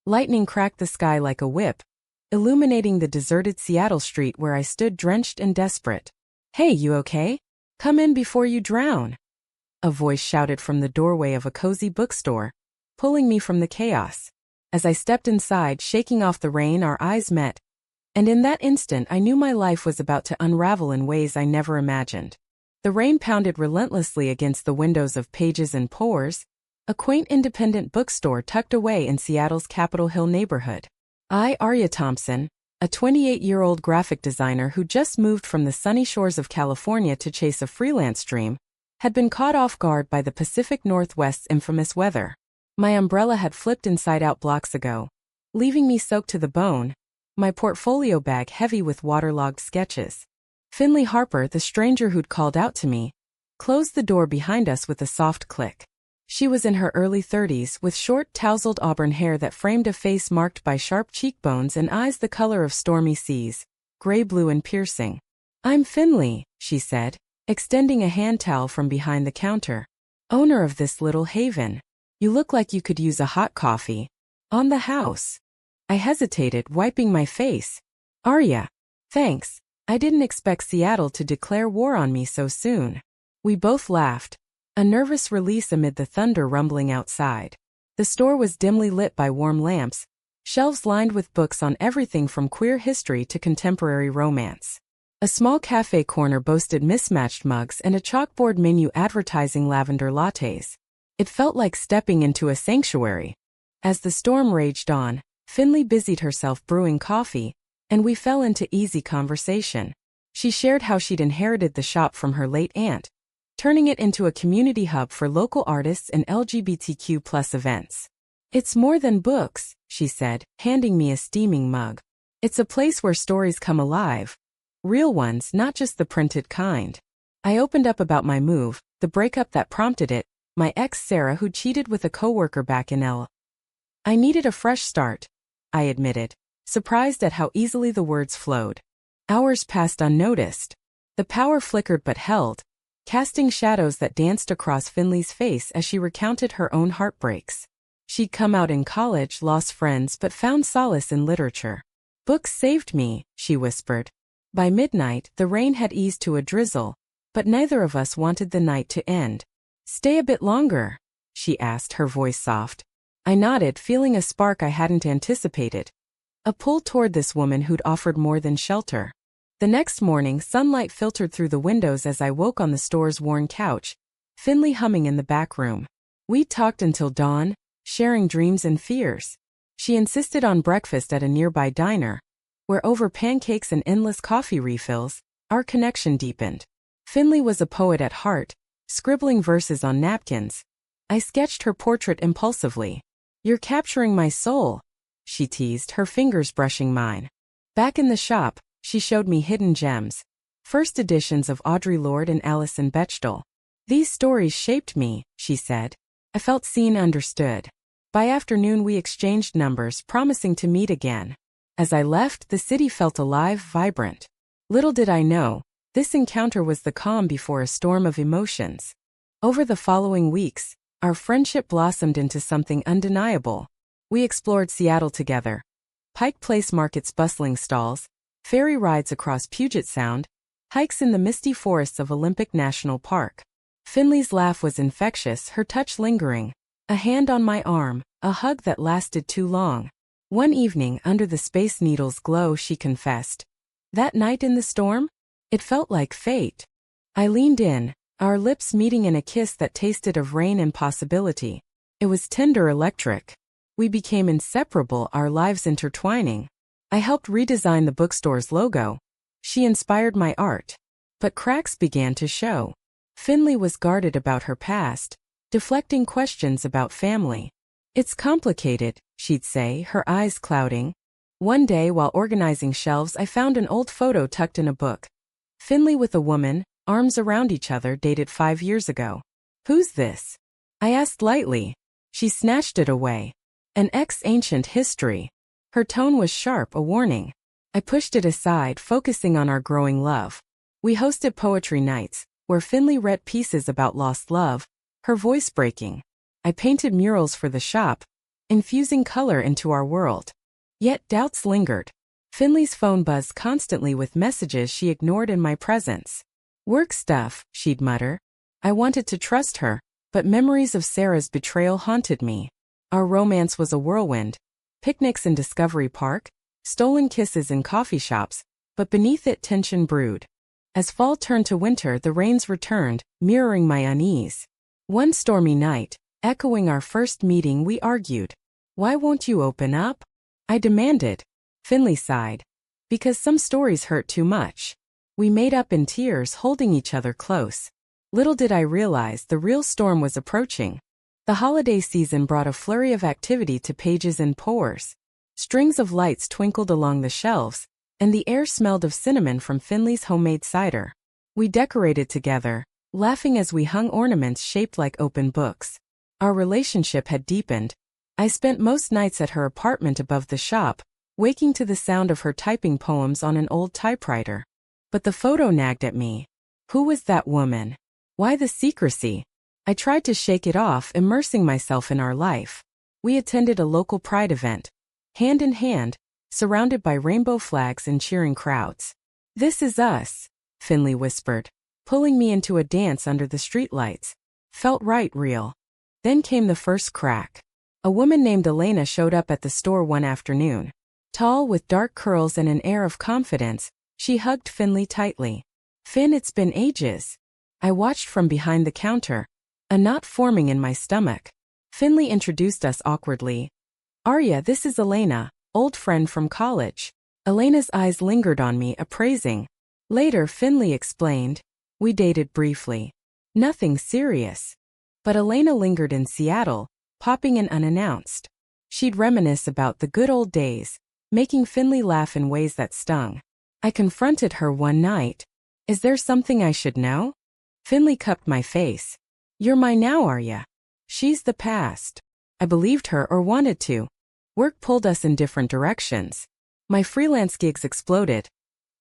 Lightning cracked the sky like a whip, illuminating the deserted Seattle street where I stood drenched and desperate. "Hey, you okay? Come in before you drown," a voice shouted from the doorway of a cozy bookstore, pulling me from the chaos. As I stepped inside, shaking off the rain, our eyes met, and in that instant I knew my life was about to unravel in ways I never imagined. The rain pounded relentlessly against the windows of Pages and Pours, a quaint independent bookstore tucked away in Seattle's Capitol Hill neighborhood. I, Arya Thompson, a 28-year-old graphic designer who just moved from the sunny shores of California to chase a freelance dream, had been caught off guard by the Pacific Northwest's infamous weather. My umbrella had flipped inside out blocks ago, leaving me soaked to the bone, my portfolio bag heavy with waterlogged sketches. Finley Harper, the stranger who'd called out to me, closed the door behind us with a soft click. She was in her early 30s, with short, tousled auburn hair that framed a face marked by sharp cheekbones and eyes the color of stormy seas, gray-blue and piercing. "I'm Finley," she said, extending a hand towel from behind the counter. "Owner of this little haven. You look like you could use a hot coffee. On the house." I hesitated, wiping my face. "Arya. Thanks. I didn't expect Seattle to declare war on me so soon." We both laughed, a nervous release amid the thunder rumbling outside. The store was dimly lit by warm lamps, shelves lined with books on everything from queer history to contemporary romance. A small cafe corner boasted mismatched mugs and a chalkboard menu advertising lavender lattes. It felt like stepping into a sanctuary. As the storm raged on, Finley busied herself brewing coffee, and we fell into easy conversation. She shared how she'd inherited the shop from her late aunt, turning it into a community hub for local artists and LGBTQ+ events. "It's more than books," she said, handing me a steaming mug. "It's a place where stories come alive. Real ones, not just the printed kind." I opened up about my move, the breakup that prompted it, my ex Sarah who cheated with a coworker back in L. I needed a fresh start, I admitted, surprised at how easily the words flowed. Hours passed unnoticed. The power flickered but held, casting shadows that danced across Finley's face as she recounted her own heartbreaks. She'd come out in college, lost friends, but found solace in literature. "Books saved me," she whispered. By midnight, the rain had eased to a drizzle, but neither of us wanted the night to end. "Stay a bit longer?" she asked, her voice soft. I nodded, feeling a spark I hadn't anticipated. A pull toward this woman who'd offered more than shelter. The next morning, sunlight filtered through the windows as I woke on the store's worn couch, Finley humming in the back room. We talked until dawn, sharing dreams and fears. She insisted on breakfast at a nearby diner, where over pancakes and endless coffee refills, our connection deepened. Finley was a poet at heart, scribbling verses on napkins. I sketched her portrait impulsively. "You're capturing my soul," she teased, her fingers brushing mine. Back in the shop, she showed me hidden gems, first editions of Audre Lorde and Alison Bechdel. "These stories shaped me," she said. I felt seen, understood. By afternoon we exchanged numbers, promising to meet again. As I left, the city felt alive, vibrant. Little did I know, this encounter was the calm before a storm of emotions. Over the following weeks, our friendship blossomed into something undeniable. We explored Seattle together. Pike Place Market's bustling stalls, ferry rides across Puget Sound, hikes in the misty forests of Olympic National Park. Finley's laugh was infectious, her touch lingering. A hand on my arm, a hug that lasted too long. One evening, under the Space Needle's glow, she confessed. "That night in the storm? It felt like fate." I leaned in, our lips meeting in a kiss that tasted of rain and possibility. It was tender, electric. We became inseparable, our lives intertwining. I helped redesign the bookstore's logo. She inspired my art. But cracks began to show. Finley was guarded about her past, deflecting questions about family. "It's complicated," she'd say, her eyes clouding. One day, while organizing shelves, I found an old photo tucked in a book. Finley with a woman, arms around each other, dated 5 years ago. "Who's this?" I asked lightly. She snatched it away. "An ex-ancient history." Her tone was sharp, a warning. I pushed it aside, focusing on our growing love. We hosted poetry nights, where Finley read pieces about lost love, her voice breaking. I painted murals for the shop, infusing color into our world. Yet doubts lingered. Finley's phone buzzed constantly with messages she ignored in my presence. Work stuff, she'd mutter. I wanted to trust her, but memories of Sarah's betrayal haunted me. Our romance was a whirlwind. Picnics in Discovery Park, stolen kisses in coffee shops, but beneath it tension brewed. As fall turned to winter, the rains returned, mirroring my unease. One stormy night, echoing our first meeting, we argued. Why won't you open up? I demanded. Finley sighed. Because some stories hurt too much. We made up in tears, holding each other close. Little did I realize the real storm was approaching. The holiday season brought a flurry of activity to pages and pores. Strings of lights twinkled along the shelves, and the air smelled of cinnamon from Finley's homemade cider. We decorated together, laughing as we hung ornaments shaped like open books. Our relationship had deepened. I spent most nights at her apartment above the shop, waking to the sound of her typing poems on an old typewriter. But the photo nagged at me. Who was that woman? Why the secrecy? I tried to shake it off, immersing myself in our life. We attended a local pride event, hand in hand, surrounded by rainbow flags and cheering crowds. This is us, Finley whispered, pulling me into a dance under the streetlights. Felt right, real. Then came the first crack. A woman named Elena showed up at the store one afternoon. Tall, with dark curls and an air of confidence, she hugged Finley tightly. Finn, it's been ages. I watched from behind the counter, a knot forming in my stomach. Finley introduced us awkwardly. Arya, this is Elena, old friend from college. Elena's eyes lingered on me, appraising. Later, Finley explained. We dated briefly. Nothing serious. But Elena lingered in Seattle, popping in unannounced. She'd reminisce about the good old days, making Finley laugh in ways that stung. I confronted her one night. Is there something I should know? Finley cupped my face. You're mine now, Arya. She's the past. I believed her, or wanted to. Work pulled us in different directions. My freelance gigs exploded.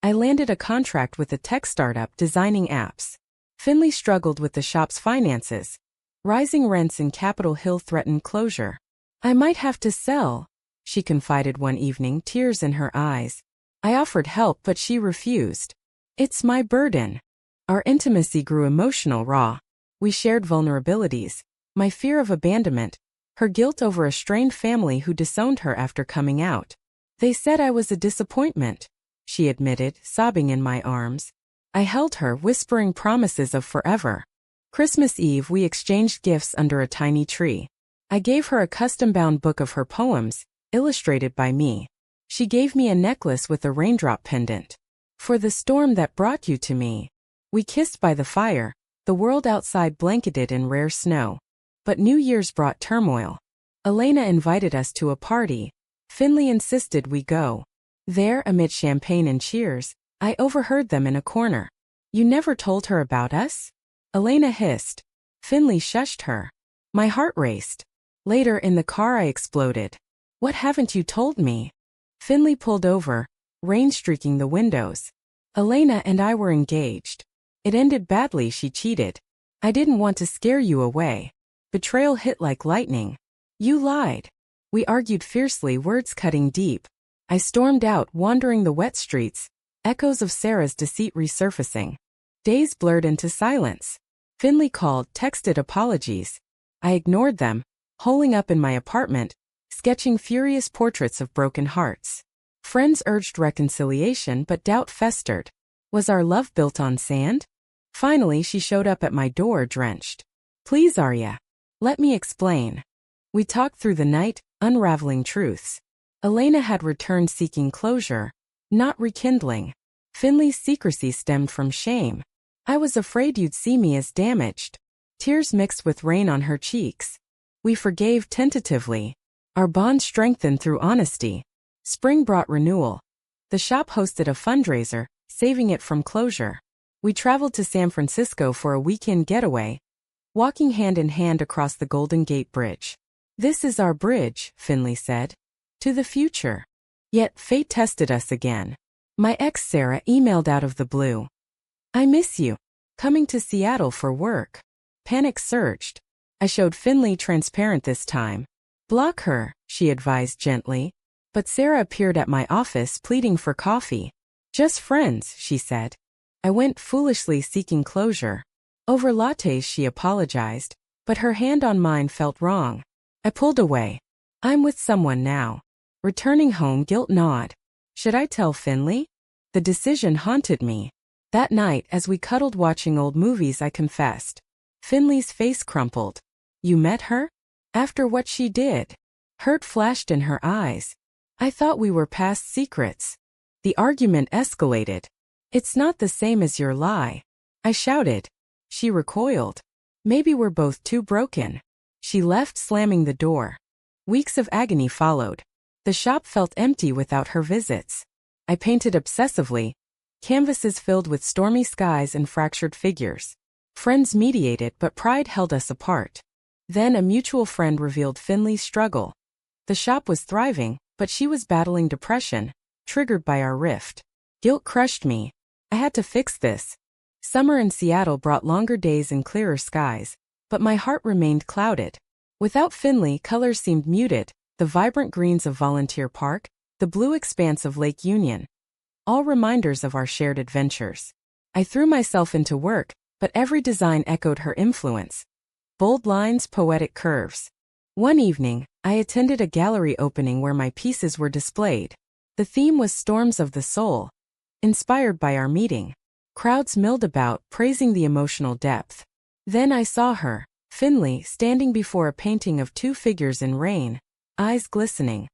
I landed a contract with a tech startup designing apps. Finley struggled with the shop's finances. Rising rents in Capitol Hill threatened closure. I might have to sell, she confided one evening, tears in her eyes. I offered help, but she refused. It's my burden. Our intimacy grew emotional, raw. We shared vulnerabilities, my fear of abandonment, her guilt over a strained family who disowned her after coming out. They said I was a disappointment, she admitted, sobbing in my arms. I held her, whispering promises of forever. Christmas Eve, we exchanged gifts under a tiny tree. I gave her a custom-bound book of her poems, illustrated by me. She gave me a necklace with a raindrop pendant. For the storm that brought you to me. We kissed by the fire, the world outside blanketed in rare snow. But New Year's brought turmoil. Elena invited us to a party. Finley insisted we go. There, amid champagne and cheers, I overheard them in a corner. You never told her about us? Elena hissed. Finley shushed her. My heart raced. Later in the car I exploded. What haven't you told me? Finley pulled over, rain streaking the windows. Elena and I were engaged. It ended badly, she cheated. I didn't want to scare you away. Betrayal hit like lightning. You lied. We argued fiercely, words cutting deep. I stormed out, wandering the wet streets, echoes of Sarah's deceit resurfacing. Days blurred into silence. Finley called, texted apologies. I ignored them, holing up in my apartment, sketching furious portraits of broken hearts. Friends urged reconciliation, but doubt festered. Was our love built on sand? Finally, she showed up at my door, drenched. Please, Arya. Let me explain. We talked through the night, unraveling truths. Elena had returned seeking closure, not rekindling. Finley's secrecy stemmed from shame. I was afraid you'd see me as damaged. Tears mixed with rain on her cheeks. We forgave tentatively. Our bond strengthened through honesty. Spring brought renewal. The shop hosted a fundraiser, saving it from closure. We traveled to San Francisco for a weekend getaway, walking hand in hand across the Golden Gate Bridge. This is our bridge, Finley said. To the future. Yet fate tested us again. My ex Sarah emailed out of the blue. I miss you. Coming to Seattle for work. Panic surged. I showed Finley, transparent this time. Block her, she advised gently. But Sarah appeared at my office pleading for coffee. Just friends, she said. I went foolishly seeking closure. Over lattes she apologized, but her hand on mine felt wrong. I pulled away. I'm with someone now. Returning home, guilt gnawed. Should I tell Finley? The decision haunted me. That night, as we cuddled watching old movies, I confessed. Finley's face crumpled. You met her? After what she did? Hurt flashed in her eyes. I thought we were past secrets. The argument escalated. It's not the same as your lie. I shouted. She recoiled. Maybe we're both too broken. She left, slamming the door. Weeks of agony followed. The shop felt empty without her visits. I painted obsessively, canvases filled with stormy skies and fractured figures. Friends mediated, but pride held us apart. Then a mutual friend revealed Finley's struggle. The shop was thriving, but she was battling depression, triggered by our rift. Guilt crushed me. I had to fix this. Summer in Seattle brought longer days and clearer skies, but my heart remained clouded. Without Finley, colors seemed muted, the vibrant greens of Volunteer Park, the blue expanse of Lake Union. All reminders of our shared adventures. I threw myself into work, but every design echoed her influence. Bold lines, poetic curves. One evening, I attended a gallery opening where my pieces were displayed. The theme was Storms of the Soul, inspired by our meeting. Crowds milled about, praising the emotional depth. Then I saw her, Finley, standing before a painting of two figures in rain, eyes glistening.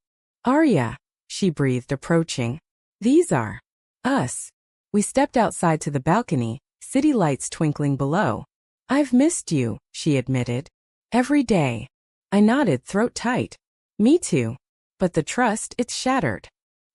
Arya, she breathed, approaching. These are us. We stepped outside to the balcony, city lights twinkling below. I've missed you, she admitted. Every day. I nodded, throat tight. Me too. But the trust, it's shattered.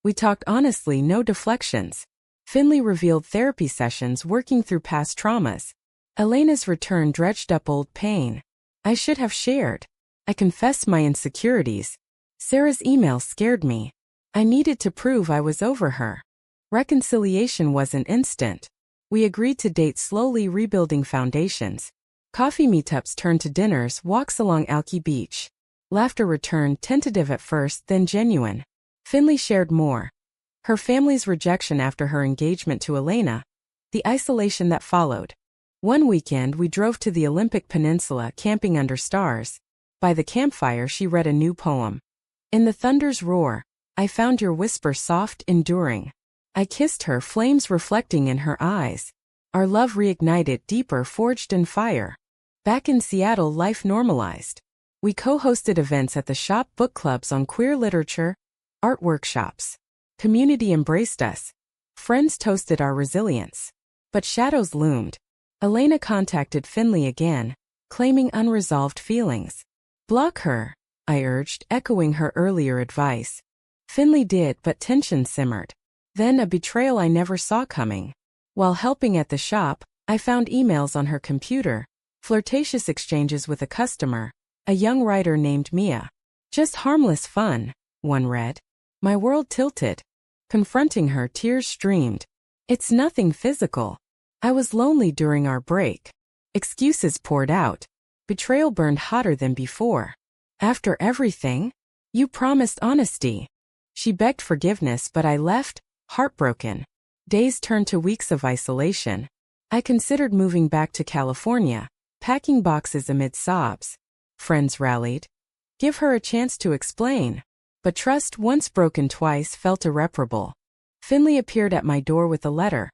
We talked honestly, no deflections. Finley revealed therapy sessions working through past traumas. Elena's return dredged up old pain. I should have shared. I confessed my insecurities. Sarah's email scared me. I needed to prove I was over her. Reconciliation wasn't instant. We agreed to date slowly, rebuilding foundations. Coffee meetups turned to dinners, walks along Alki Beach. Laughter returned, tentative at first, then genuine. Finley shared more. Her family's rejection after her engagement to Elena. The isolation that followed. One weekend we drove to the Olympic Peninsula, camping under stars. By the campfire she read a new poem. In the thunder's roar, I found your whisper soft, enduring. I kissed her, flames reflecting in her eyes. Our love reignited, deeper, forged in fire. Back in Seattle, life normalized. We co-hosted events at the shop, book clubs on queer literature, art workshops. Community embraced us. Friends toasted our resilience. But shadows loomed. Elena contacted Finley again, claiming unresolved feelings. Block her, I urged, echoing her earlier advice. Finley did, but tension simmered. Then a betrayal I never saw coming. While helping at the shop, I found emails on her computer, flirtatious exchanges with a customer, a young writer named Mia. Just harmless fun, one read. My world tilted. Confronting her, tears streamed. It's nothing physical. I was lonely during our break. Excuses poured out. Betrayal burned hotter than before. After everything? You promised honesty. She begged forgiveness, but I left, heartbroken. Days turned to weeks of isolation. I considered moving back to California, packing boxes amid sobs. Friends rallied. Give her a chance to explain. But trust, once broken twice, felt irreparable. Finley appeared at my door with a letter.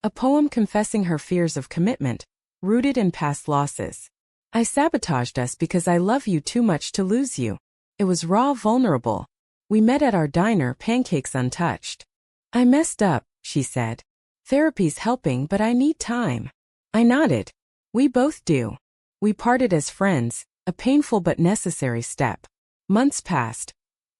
A poem confessing her fears of commitment, rooted in past losses. I sabotaged us because I love you too much to lose you. It was raw, vulnerable. We met at our diner, pancakes untouched. I messed up, she said. Therapy's helping, but I need time. I nodded. We both do. We parted as friends, a painful but necessary step. Months passed.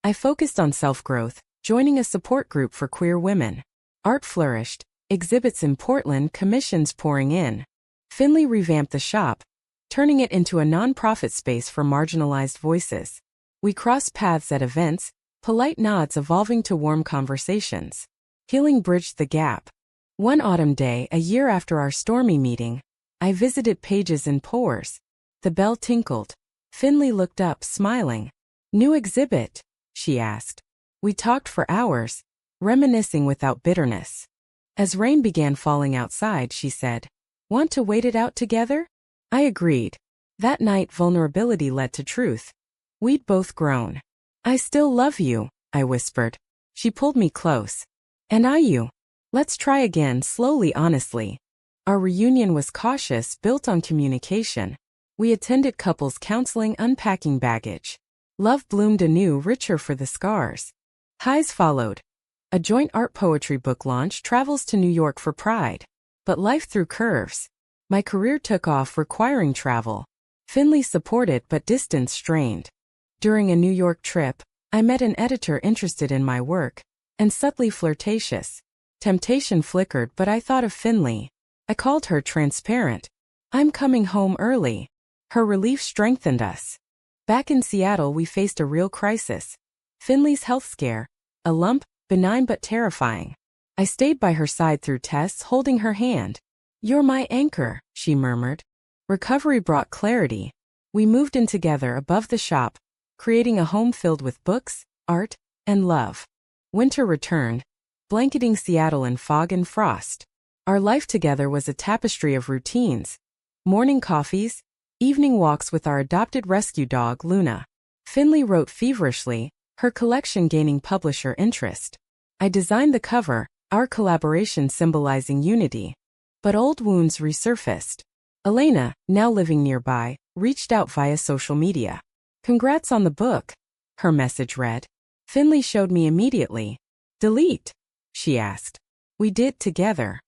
I focused on self-growth, joining a support group for queer women. Art flourished, exhibits in Portland, commissions pouring in. Finley revamped the shop, turning it into a non-profit space for marginalized voices. We crossed paths at events, polite nods evolving to warm conversations. Healing bridged the gap. One autumn day, a year after our stormy meeting, I visited Pages in Pores. The bell tinkled. Finley looked up, smiling. New exhibit? She asked. We talked for hours, reminiscing without bitterness. As rain began falling outside, she said, "Want to wait it out together?" I agreed. That night, vulnerability led to truth. We'd both grown. "I still love you," I whispered. She pulled me close. "And I you. Let's try again," slowly, honestly. Our reunion was cautious, built on communication. We attended couples counseling, unpacking baggage. Love bloomed anew, richer for the scars. Highs followed. A joint art poetry book launch, travels to New York for Pride. But life threw curves. My career took off, requiring travel. Finley supported, but distance strained. During a New York trip, I met an editor interested in my work, and subtly flirtatious. Temptation flickered, but I thought of Finley. I called her transparent. "I'm coming home early." Her relief strengthened us. Back in Seattle, we faced a real crisis. Finley's health scare. A lump, benign but terrifying. I stayed by her side through tests, holding her hand. "You're my anchor," she murmured. Recovery brought clarity. We moved in together above the shop, creating a home filled with books, art, and love. Winter returned, blanketing Seattle in fog and frost. Our life together was a tapestry of routines. Morning coffees, evening walks with our adopted rescue dog, Luna. Finley wrote feverishly, her collection gaining publisher interest. I designed the cover, our collaboration symbolizing unity. But old wounds resurfaced. Elena, now living nearby, reached out via social media. "Congrats on the book," her message read. Finley showed me immediately. "Delete?" she asked. We did together.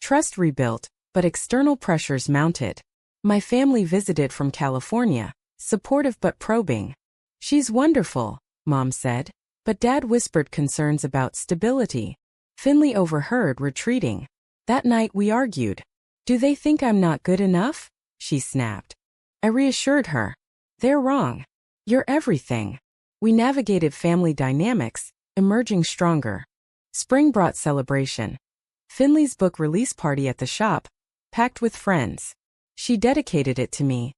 Trust rebuilt, but external pressures mounted. My family visited from California, supportive but probing. "She's wonderful," Mom said, but Dad whispered concerns about stability. Finley overheard, retreating. That night we argued. "Do they think I'm not good enough?" she snapped. I reassured her. "They're wrong. You're everything." We navigated family dynamics, emerging stronger. Spring brought celebration. Finley's book release party at the shop, packed with friends. She dedicated it to me.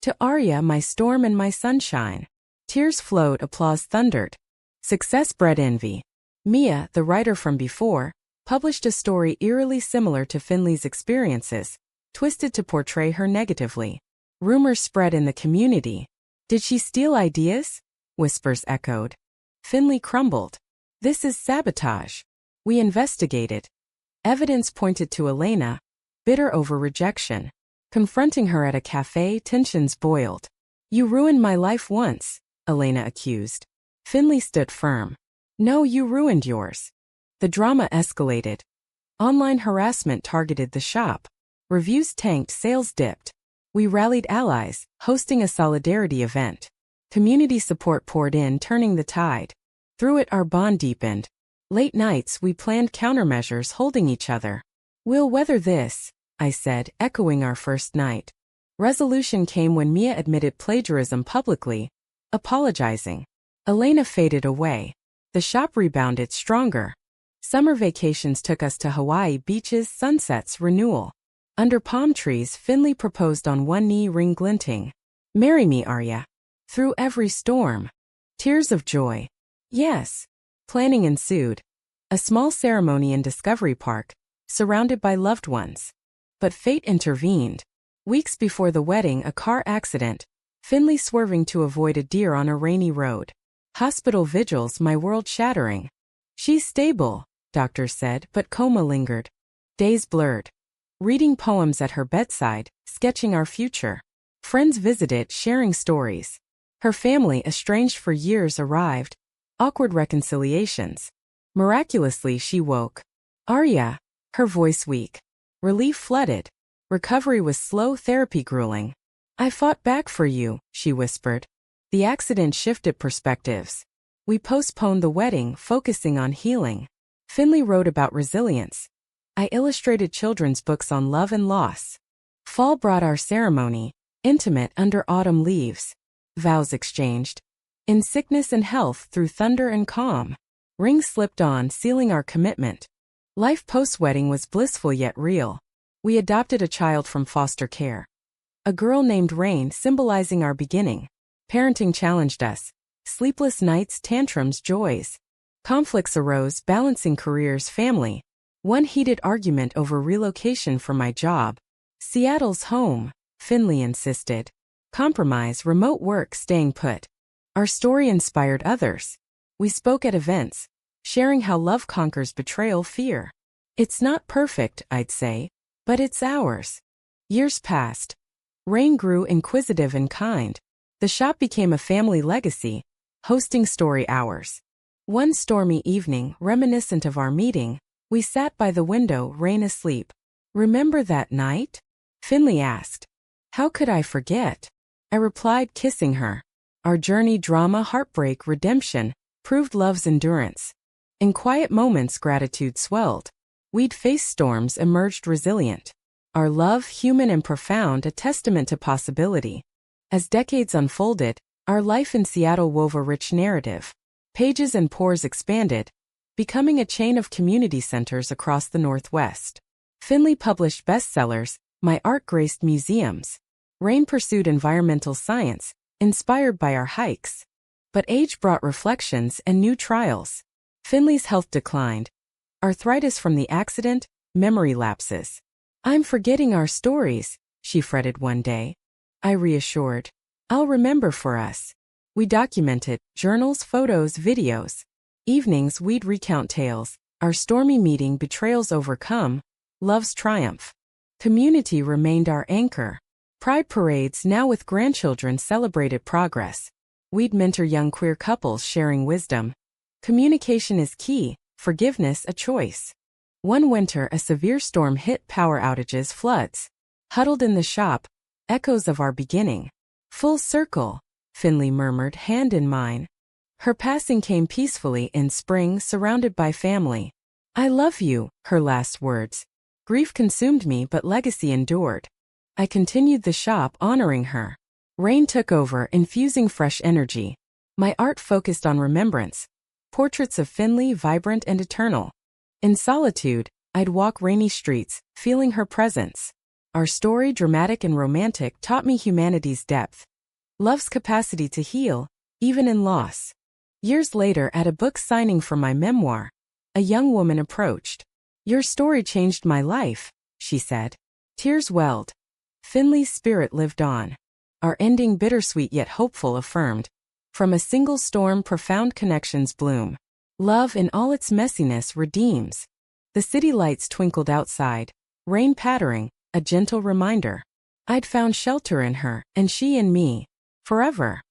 "To Arya, my storm and my sunshine." Tears flowed, applause thundered. Success bred envy. Mia, the writer from before, published a story eerily similar to Finley's experiences, twisted to portray her negatively. Rumors spread in the community. "Did she steal ideas?" whispers echoed. Finley crumbled. "This is sabotage." We investigated. Evidence pointed to Elena, bitter over rejection. Confronting her at a cafe, tensions boiled. "You ruined my life once," Elena accused. Finley stood firm. "No, you ruined yours." The drama escalated. Online harassment targeted the shop. Reviews tanked, sales dipped. We rallied allies, hosting a solidarity event. Community support poured in, turning the tide. Through it, our bond deepened. Late nights, we planned countermeasures, holding each other. "We'll weather this," I said, echoing our first night. Resolution came when Mia admitted plagiarism publicly, apologizing. Elena faded away. The shop rebounded stronger. Summer vacations took us to Hawaii, beaches, sunsets, renewal. Under palm trees, Finley proposed on one knee, ring glinting. "Marry me, Arya." Through every storm. Tears of joy. "Yes." Planning ensued. A small ceremony in Discovery Park, surrounded by loved ones. But fate intervened. Weeks before the wedding, a car accident. Finley swerving to avoid a deer on a rainy road. Hospital vigils, my world shattering. "She's stable," doctors said, but coma lingered. Days blurred. Reading poems at her bedside, sketching our future. Friends visited, sharing stories. Her family, estranged for years, arrived. Awkward reconciliations. Miraculously, she woke. "Arya," her voice weak. Relief flooded. Recovery was slow, therapy grueling. "I fought back for you," she whispered. The accident shifted perspectives. We postponed the wedding, focusing on healing. Finley wrote about resilience. I illustrated children's books on love and loss. Fall brought our ceremony, intimate under autumn leaves. Vows exchanged. In sickness and health, through thunder and calm. Rings slipped on, sealing our commitment. Life post-wedding was blissful yet real. We adopted a child from foster care. A girl named Rain, symbolizing our beginning. Parenting challenged us. Sleepless nights, tantrums, joys. Conflicts arose, balancing careers, family. One heated argument over relocation for my job. Seattle's home, Finley insisted. Compromise, remote work, staying put. Our story inspired others. We spoke at events, sharing how love conquers betrayal, fear. It's not perfect, I'd say, but it's ours. Years passed. Rain grew inquisitive and kind. The shop became a family legacy, hosting story hours. One stormy evening, reminiscent of our meeting, we sat by the window, Rain asleep. Remember that night? Finley asked. How could I forget? I replied, kissing her. Our journey, drama, heartbreak, redemption, proved love's endurance. In quiet moments, gratitude swelled. We'd faced storms, emerged resilient. Our love, human and profound, a testament to possibility. As decades unfolded, our life in Seattle wove a rich narrative. Pages and pores expanded, becoming a chain of community centers across the Northwest. Finley published bestsellers, my art graced museums. Rain pursued environmental science, inspired by our hikes. But age brought reflections and new trials. Finley's health declined. Arthritis from the accident, memory lapses. I'm forgetting our stories, she fretted one day. I reassured. I'll remember for us. We documented journals, photos, videos. Evenings we'd recount tales, our stormy meeting, betrayals overcome, love's triumph. Community remained our anchor. Pride parades, now with grandchildren, celebrated progress. We'd mentor young queer couples, sharing wisdom. Communication is key, forgiveness a choice. One winter, a severe storm hit, power outages, floods. Huddled in the shop, echoes of our beginning. Full circle, Finley murmured, hand in mine. Her passing came peacefully in spring, surrounded by family. I love you, her last words. Grief consumed me, but legacy endured. I continued the shop, honoring her. Rain took over, infusing fresh energy. My art focused on remembrance. Portraits of Finley, vibrant and eternal. In solitude, I'd walk rainy streets, feeling her presence. Our story, dramatic and romantic, taught me humanity's depth. Love's capacity to heal, even in loss. Years later, at a book signing for my memoir, a young woman approached. Your story changed my life, she said. Tears welled. Finley's spirit lived on. Our ending, bittersweet yet hopeful, affirmed. From a single storm, profound connections bloom. Love in all its messiness redeems. The city lights twinkled outside, rain pattering, a gentle reminder. I'd found shelter in her, and she in me. Forever.